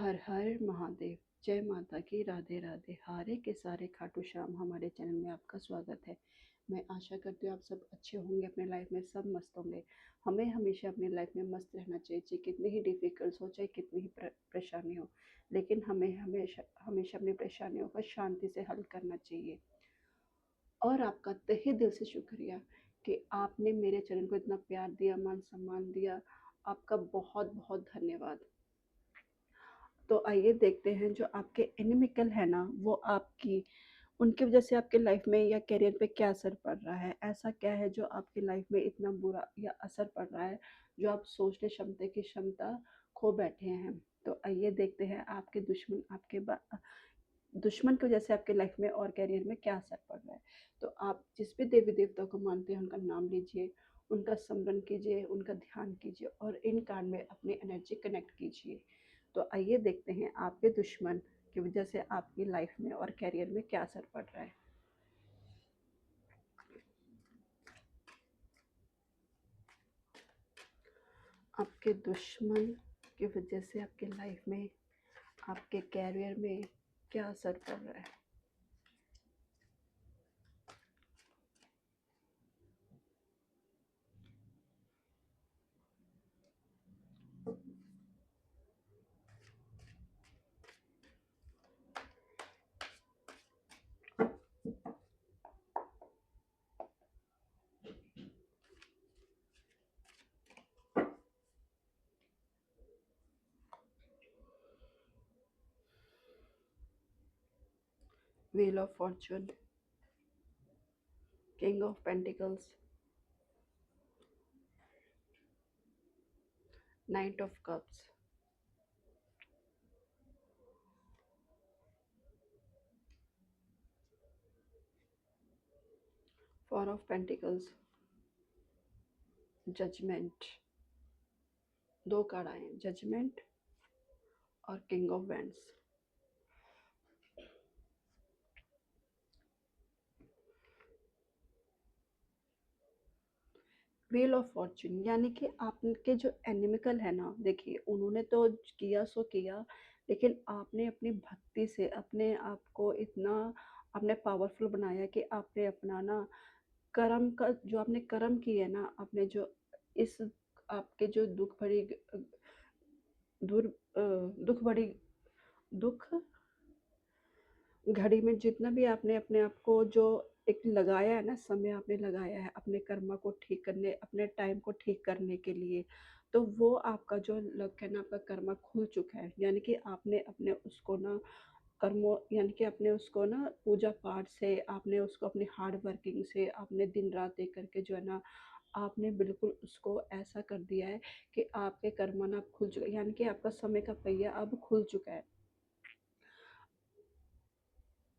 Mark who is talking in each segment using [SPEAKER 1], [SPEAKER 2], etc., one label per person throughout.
[SPEAKER 1] हर हर महादेव। जय माता की, राधे राधे। हारे के सारे खाटू श्याम हमारे चैनल में आपका स्वागत है। मैं आशा करती हूँ आप सब अच्छे होंगे, अपने लाइफ में सब मस्त होंगे। हमें हमेशा अपनी लाइफ में मस्त रहना चाहिए, चाहे कितनी ही डिफिकल्ट हो, चाहे कितनी ही परेशानी हो, लेकिन हमें हमेशा हमेशा अपनी परेशानियों का शांति से हल करना चाहिए। और आपका तहे दिल से शुक्रिया कि आपने मेरे चैनल को इतना प्यार दिया, मान सम्मान दिया। आपका बहुत बहुत धन्यवाद। तो आइए देखते हैं, जो आपके एनिमिकल है ना, वो आपकी उनकी वजह से आपके लाइफ में या करियर पे क्या असर पड़ रहा है। ऐसा क्या है जो आपकी लाइफ में इतना बुरा या असर पड़ रहा है, जो आप सोचने क्षमता की क्षमता खो बैठे हैं। तो आइए देखते हैं, आपके दुश्मन दुश्मन की वजह से आपके लाइफ में और करियर में क्या असर पड़ रहा है। तो आप जिस भी देवी देवता को मानते हैं, उनका नाम लीजिए, उनका स्मरण कीजिए, उनका ध्यान कीजिए और इन कार्ड में अपनी एनर्जी कनेक्ट कीजिए। तो आइए देखते हैं, आपके दुश्मन की वजह से आपकी लाइफ में और करियर में क्या असर पड़ रहा है। आपके दुश्मन की वजह से आपके लाइफ में, आपके करियर में क्या असर पड़ रहा है। Wheel of fortune, king of pentacles, knight of cups, 4 of pentacles, judgement. दो कार्ड आए हैं, जजमेंट और king of wands. Wheel of fortune यानी कि आपके जो एनिमिकल है ना, देखिए उन्होंने तो किया सो किया, लेकिन आपने अपनी भक्ति से अपने आप को इतना आपने पावरफुल बनाया कि आपने अपना ना कर्म का जो आपने कर्म किए ना, आपने जो इस आपके जो दूर दुख भरी दुख घड़ी में जितना भी आपने अपने आप को जो एक लगाया है ना, समय आपने लगाया है अपने कर्मा को ठीक करने, अपने टाइम को ठीक करने के लिए, तो वो आपका जो लक है ना, आपका कर्मा खुल चुका है। यानी कि आपने अपने उसको ना कर्मों यानी कि अपने उसको ना पूजा पाठ से, आपने उसको अपनी हार्ड वर्किंग से, आपने दिन रात एक करके जो है ना, आपने बिल्कुल उसको ऐसा कर दिया है कि आपके कर्मा ना अब खुल चुका है। यानी कि आपका समय का पहिया अब खुल चुका है।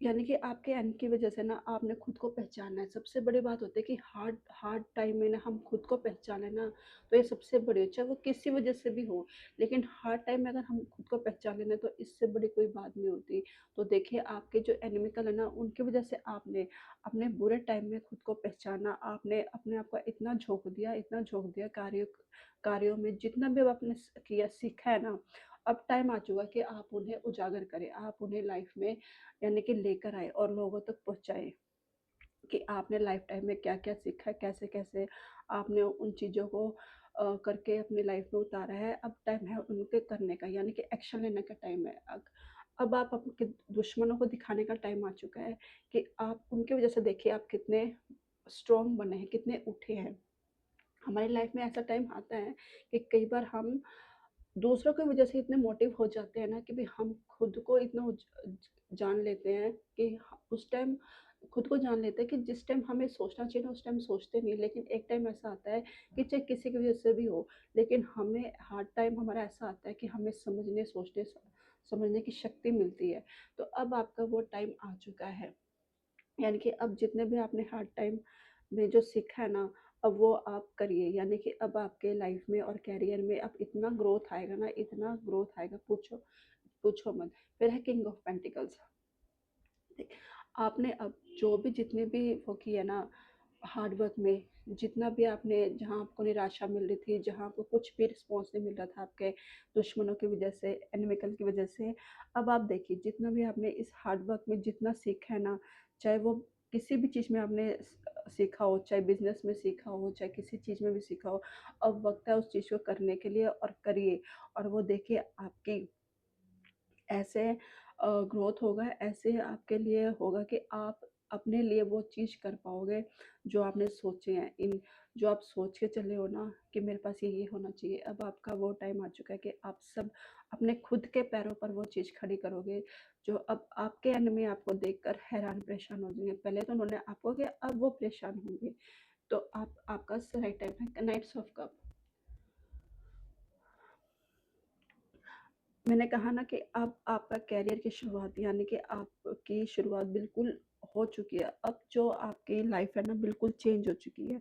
[SPEAKER 1] यानी कि आपके एंड की वजह से ना आपने खुद को पहचाना है। सबसे बड़ी बात होती है कि हार्ड हार्ड टाइम में ना हम खुद को पहचाने ना, तो ये सबसे बड़ी, चाहे वो किसी वजह से भी हो, लेकिन हार्ड टाइम में अगर हम खुद को पहचान लेना, तो इससे बड़ी कोई बात नहीं होती। तो देखिए, आपके जो एनिमिकल है ना, उनकी वजह से आपने अपने बुरे टाइम में खुद को पहचाना, आपने अपने आप को इतना झोंक दिया कार्यों में, जितना भी अब आपने किया सीखा है ना, अब टाइम आ चुका कि आप उन्हें उजागर करें, आप उन्हें लाइफ में यानी कि लेकर आए और लोगों तक पहुँचाए कि आपने लाइफ टाइम में क्या-क्या सीखा है, कैसे-कैसे आपने उन चीज़ों को करके अपनी लाइफ में उतारा है। अब टाइम है उनके करने का, यानी कि एक्शन लेने का टाइम है। अब आप आपके दुश्मनों को दिखाने का टाइम आ चुका है कि आप उनकी वज़ह से देखिए आप कितने स्ट्रॉन्ग बने हैं, कितने उठे हैं। हमारी लाइफ में ऐसा टाइम आता है कि कई बार हम दूसरों की वजह से इतने मोटिव हो जाते हैं ना कि भाई हम खुद को इतना जान लेते हैं कि उस टाइम खुद को जान लेते हैं कि जिस टाइम हमें सोचना चाहिए ना, उस टाइम सोचते नहीं। लेकिन एक टाइम ऐसा आता है कि चाहे किसी की वजह से भी हो, लेकिन हमें हार्ड टाइम हमारा ऐसा आता है कि हमें समझने की शक्ति मिलती है। तो अब आपका वो टाइम आ चुका है। यानी कि अब जितने भी आपने हार्ड टाइम में जो सीखा है ना, अब वो आप करिए। यानी कि अब आपके लाइफ में और करियर में अब इतना ग्रोथ आएगा ना, इतना ग्रोथ आएगा, पूछो पूछो मत। फिर है किंग ऑफ पेंटिकल्स। आपने अब जो भी जितने भी वो किए ना, हार्ड वर्क में जितना भी आपने, जहाँ आपको निराशा मिल रही थी, जहाँ आपको कुछ भी रिस्पॉन्स नहीं मिल रहा था आपके दुश्मनों की वजह से, एनिमिकल की वजह से, अब आप देखिए जितना भी आपने इस हार्ड वर्क में जितना सीखा है ना, चाहे वो किसी भी चीज़ में आपने सीखा हो, चाहे बिजनेस में सीखा हो, चाहे किसी चीज़ में भी सीखा हो, अब वक्त है उस चीज़ को करने के लिए, और करिए। और वो देखिए आपकी ऐसे ग्रोथ होगा, ऐसे आपके लिए होगा कि आप अपने लिए वो चीज़ कर पाओगे जो आपने सोचे हैं। इन जो आप सोच के चले हो ना कि मेरे पास ये होना चाहिए, अब आपका वो टाइम आ चुका है कि आप सब अपने खुद के पैरों पर वो चीज़ खड़ी करोगे, जो अब आपके एनिमी आपको देखकर हैरान परेशान हो जाएंगे। पहले तो उन्होंने आपको किया, अब वो परेशान होंगे। तो आप आपका राइट टाइम है, नाइट्स ऑफ कप। मैंने कहा ना कि अब आपका करियर की शुरुआत, यानी कि आपकी शुरुआत बिल्कुल हो चुकी है। अब जो आपकी लाइफ है ना बिल्कुल चेंज हो चुकी है।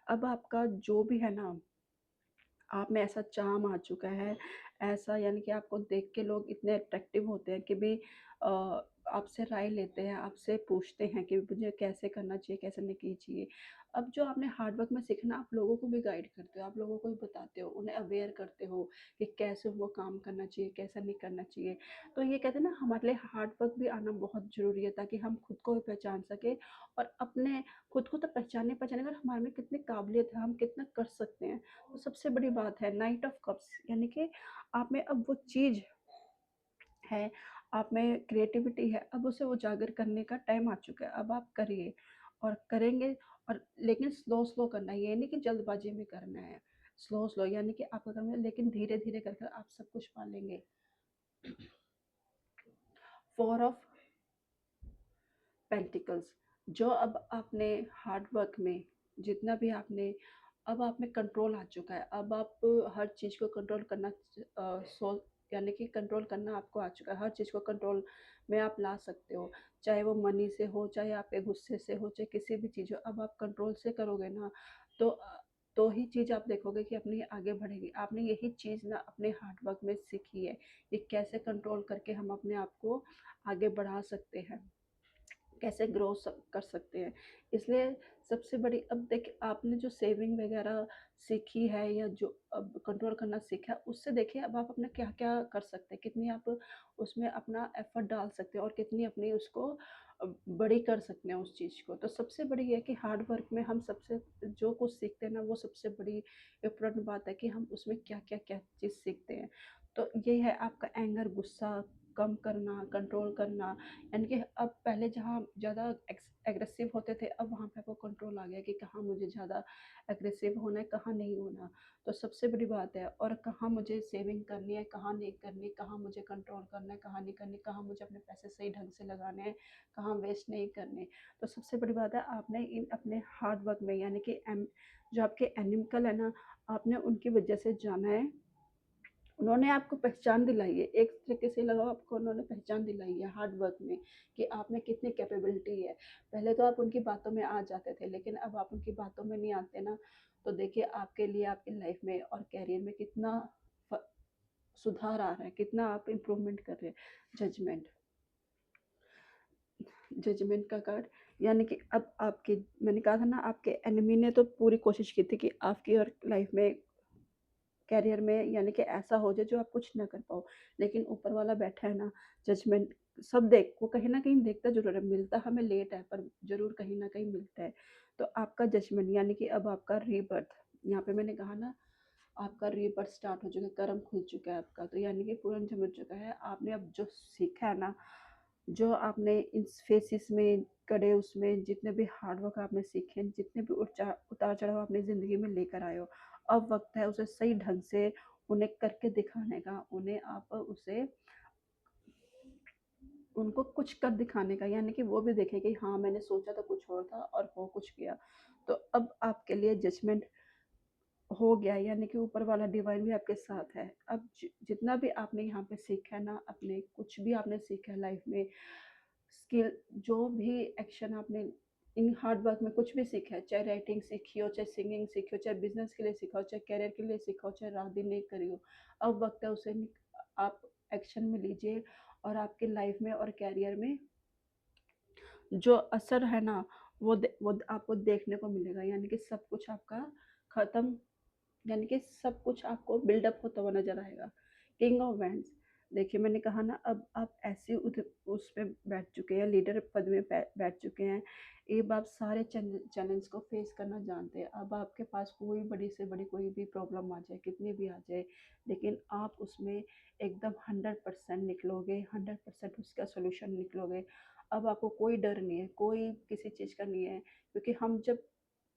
[SPEAKER 1] अब आपका जो भी है ना, आप में ऐसा चार्म आ चुका है, ऐसा यानी कि आपको देख के लोग इतने अट्रैक्टिव होते हैं कि भी आपसे राय लेते हैं, आपसे पूछते हैं कि मुझे कैसे करना चाहिए, कैसे नहीं करना चाहिए। अब जो आपने हार्ड वर्क में सीखना, आप लोगों को भी गाइड करते हो, आप लोगों को भी बताते हो, उन्हें अवेयर करते हो कि कैसे वो काम करना चाहिए, कैसा नहीं करना चाहिए। तो ये कहते हैं ना, हमारे लिए हार्ड वर्क भी आना बहुत ज़रूरी है, ताकि हम खुद को भी पहचान सकें, और अपने खुद को तो पहचाने पहचाने अगर हमारे में कितनी काबिलियत है, हम कितना कर सकते हैं। तो सबसे बड़ी बात है नाइट ऑफ कप्स, यानी कि आप में अब वो चीज़ है, आप में क्रिएटिविटी है, अब उसे उजागर करने का टाइम आ चुका है। अब आप करिए और करेंगे, और लेकिन स्लो स्लो करना है, ये नहीं कि जल्दबाजी में करना है। स्लो स्लो यानी कि आपका करना है, लेकिन धीरे धीरे कर कर आप सब कुछ पा लेंगे। फोर ऑफ पेंटिकल्स, जो अब आपने हार्ड वर्क में जितना भी आपने, अब आप में कंट्रोल आ चुका है। अब आप हर चीज़ को कंट्रोल करना सो यानी कि कंट्रोल करना आपको आ चुका है। हर चीज़ को कंट्रोल में आप ला सकते हो, चाहे वो मनी से हो, चाहे आपके गुस्से से हो, चाहे किसी भी चीज़ हो। अब आप कंट्रोल से करोगे ना, तो तो ही चीज़ आप देखोगे कि अपनी आगे बढ़ेगी। आपने यही चीज़ ना अपने हार्ड वर्क में सीखी है कि कैसे कंट्रोल करके हम अपने आप को आगे बढ़ा सकते हैं, कैसे ग्रो कर सकते हैं। इसलिए सबसे बड़ी, अब देखिए आपने जो सेविंग वगैरह सीखी है, या जो अब कंट्रोल करना सीखा है, उससे देखिए अब आप अपना क्या क्या कर सकते हैं, कितनी आप उसमें अपना एफर्ट डाल सकते हैं, और कितनी अपनी उसको बड़ी कर सकते हैं उस चीज़ को। तो सबसे बड़ी ये है कि हार्ड वर्क में हम सबसे जो कुछ सीखते हैं ना, वो सबसे बड़ी इम्पोर्टेंट बात है कि हम उसमें क्या क्या क्या चीज़ सीखते हैं। तो ये है आपका एंगर, गुस्सा कम करना, कंट्रोल करना, यानी कि अब पहले जहाँ ज़्यादा एग्रेसिव होते थे, अब वहाँ पे आपको कंट्रोल आ गया कि कहाँ मुझे ज़्यादा एग्रेसिव होना है, कहाँ नहीं होना। तो सबसे बड़ी बात है, और कहाँ मुझे सेविंग करनी है, कहाँ नहीं करनी, कहाँ मुझे कंट्रोल करना है, कहाँ नहीं करनी, कहाँ मुझे अपने पैसे सही ढंग से लगाने हैं, कहाँ वेस्ट नहीं करने। तो सबसे बड़ी बात है, आपने इन अपने हार्ड वर्क में, यानी कि जो आपके एनिमिकल है ना, आपने उनकी वजह से जाना है। उन्होंने आपको पहचान दिलाई है, एक तरीके से लगाओ, आपको उन्होंने पहचान दिलाई है हार्ड वर्क में कि आप में कितनी कैपेबिलिटी है। पहले तो आप उनकी बातों में आ जाते थे, लेकिन अब आप उनकी बातों में नहीं आते ना, तो देखिए आपके लिए आपकी लाइफ में और करियर में कितना सुधार आ रहा है, कितना आप इम्प्रूवमेंट कर रहे हैं। जजमेंट, जजमेंट का कार्ड, यानी कि अब आपके, मैंने कहा था ना, आपके एनिमी ने तो पूरी कोशिश की थी कि आपकी और लाइफ में, करियर में, यानी कि ऐसा हो जाए जो आप कुछ ना कर पाओ। लेकिन ऊपर वाला बैठा है ना, जजमेंट, सब देख, वो कहीं ना कहीं देखता जरूर है, मिलता हमें लेट है पर जरूर कहीं ना कहीं मिलता है। तो आपका जजमेंट, यानी कि अब आपका रीबर्थ, यहाँ पे मैंने कहा ना, आपका रीबर्थ स्टार्ट हो चुका है, कर्म खुल चुका है आपका, तो यानी कि पूर्ण जम चुका है। आपने अब जो सीखा है ना, जो आपने इन फेसिस में करे, उसमें जितने भी हार्ड वर्क आपने सीखे, जितने भी उतार चढ़ाव आपने ज़िंदगी में लेकर आए हो, अब वक्त है उसे सही ढंग से उन्हें करके दिखाने का, उन्हें आप उसे उनको कुछ कर दिखाने का, यानी कि वो भी देखें कि हाँ मैंने सोचा था कुछ और था और हो कुछ गया। तो अब आपके लिए जजमेंट हो गया, यानी कि ऊपर वाला डिवाइन भी आपके साथ है। अब जितना भी आपने यहाँ पे सीखा है ना, अपने कुछ भी आपने सीखा है लाइफ में, स्किल, जो भी एक्शन आपने इन हार्ड वर्क में कुछ भी सीखा है, चाहे राइटिंग सीखी हो, चाहे सिंगिंग सीखी हो, चाहे बिजनेस के लिए सीखा हो, चाहे करियर के लिए सीखा हो, चाहे रात दिन नहीं करी हो, अब वक्त है उसे आप एक्शन में लीजिए, और आपके लाइफ में और करियर में जो असर है ना, वो आपको देखने को मिलेगा, यानी कि सब कुछ आपका खत्म, यानी कि सब कुछ आपको बिल्डअप होता हुआ नजर आएगा। किंग ऑफ वैंड्स, देखिए मैंने कहा ना, अब आप ऐसे उस पे बैठ चुके हैं, लीडर पद में बैठ चुके हैं। अब आप सारे चैलेंज को फेस करना जानते हैं। अब आपके पास कोई बड़ी से बड़ी कोई भी प्रॉब्लम आ जाए, कितनी भी आ जाए, लेकिन आप उसमें एकदम 100% निकलोगे, 100% उसका सोल्यूशन निकलोगे। अब आपको कोई डर नहीं है, कोई किसी चीज़ का नहीं है, क्योंकि हम जब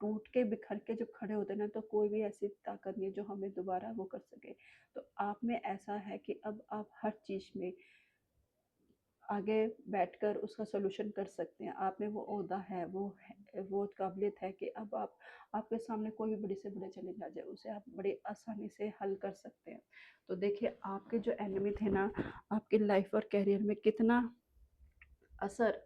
[SPEAKER 1] टूट के बिखर के जब खड़े होते हैं ना, तो कोई भी ऐसी ताकत नहीं है जो हमें दोबारा वो कर सके। तो आप में ऐसा है कि अब आप हर चीज़ में आगे बैठकर उसका सॉल्यूशन कर सकते हैं। आप में वो ओहदा है, वो काबिलियत है कि अब आपके सामने कोई भी बड़ी से बड़ा चैलेंज आ जाए, उसे आप बड़ी आसानी से हल कर सकते हैं। तो देखिए आपके जो एनिमी थे ना, आपकी लाइफ और करियर में असर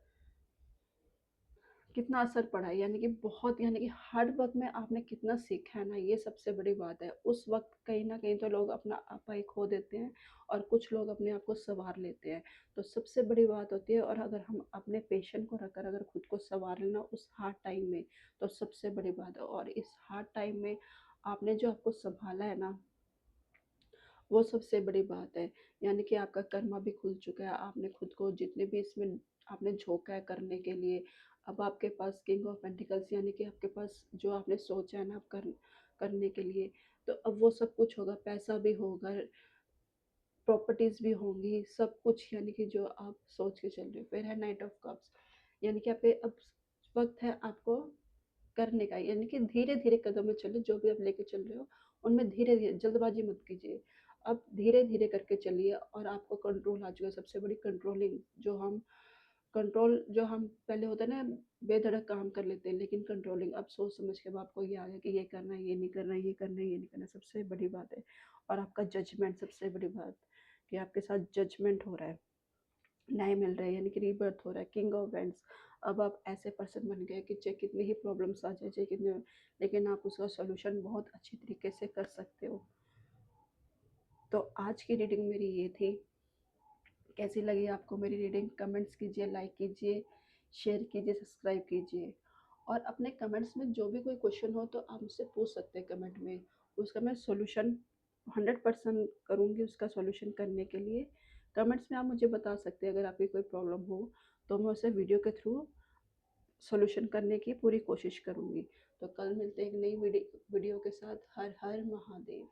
[SPEAKER 1] कितना असर पड़ा है, यानी कि बहुत, यानी कि हर वक़्त में आपने कितना सीखा है ना, ये सबसे बड़ी बात है। उस वक़्त कहीं न कहीं तो लोग अपना आपा ही खो देते हैं और कुछ लोग अपने आप को सँवार लेते हैं। तो सबसे बड़ी बात होती है, और अगर हम अपने पैशन को रखकर अगर खुद को सँवार लेना उस हार्ड टाइम में, तो सबसे बड़ी बात है। और इस हार्ड टाइम में आपने जो आपको सँभाला है ना, वो सबसे बड़ी बात है। यानी कि आपका कर्मा भी खुल चुका है, आपने खुद को जितने भी इसमें आपने झोंका है करने के लिए, अब आपके पास किंग ऑफ पेंटिकल्स, यानी कि आपके पास जो आपने सोचा है ना करने के लिए, तो अब वो सब कुछ होगा, पैसा भी होगा, प्रॉपर्टीज़ भी होंगी, सब कुछ, यानी कि जो आप सोच के चल रहे हो। फिर है नाइट ऑफ कप्स, यानी कि आपके अब वक़्त है आपको करने का, यानी कि धीरे-धीरे कदम में चलें, जो भी आप लेके चल रहे हो, उनमें धीरे-धीरे, जल्दबाज़ी मत कीजिए। अब धीरे-धीरे करके चलिए, और आपको कंट्रोल आ चुका है, सबसे बड़ी कंट्रोलिंग, जो हम पहले होता है ना, बेधड़क काम कर लेते हैं, लेकिन कंट्रोलिंग अब सोच समझ के अब आपको ये आ गया कि ये करना है, ये नहीं करना है, ये करना है, ये नहीं करना है, सबसे बड़ी बात है। और आपका जजमेंट, सबसे बड़ी बात कि आपके साथ जजमेंट हो रहा है, न्याय मिल रहा है, यानी कि रीबर्थ हो रहा है, किंग ऑफ वैंड्स। अब आप ऐसे पर्सन बन गए कि चाहे कितनी ही प्रॉब्लम्स आ जाए, चाहे कितने, लेकिन आप उसका सॉल्यूशन बहुत अच्छी तरीके से कर सकते हो। तो आज की रीडिंग मेरी ये थी। कैसी लगी आपको मेरी रीडिंग? कमेंट्स कीजिए, लाइक कीजिए, शेयर कीजिए, सब्सक्राइब कीजिए। और अपने कमेंट्स में जो भी कोई क्वेश्चन हो तो आप मुझसे पूछ सकते हैं कमेंट में, उसका मैं सॉल्यूशन 100% करूँगी, उसका सॉल्यूशन करने के लिए। कमेंट्स में आप मुझे बता सकते हैं, अगर आपकी कोई प्रॉब्लम हो तो मैं उसे वीडियो के थ्रू सॉल्यूशन करने की पूरी कोशिश करूँगी। तो कल मिलते हैं एक नई वीडियो के साथ। हर हर महादेव।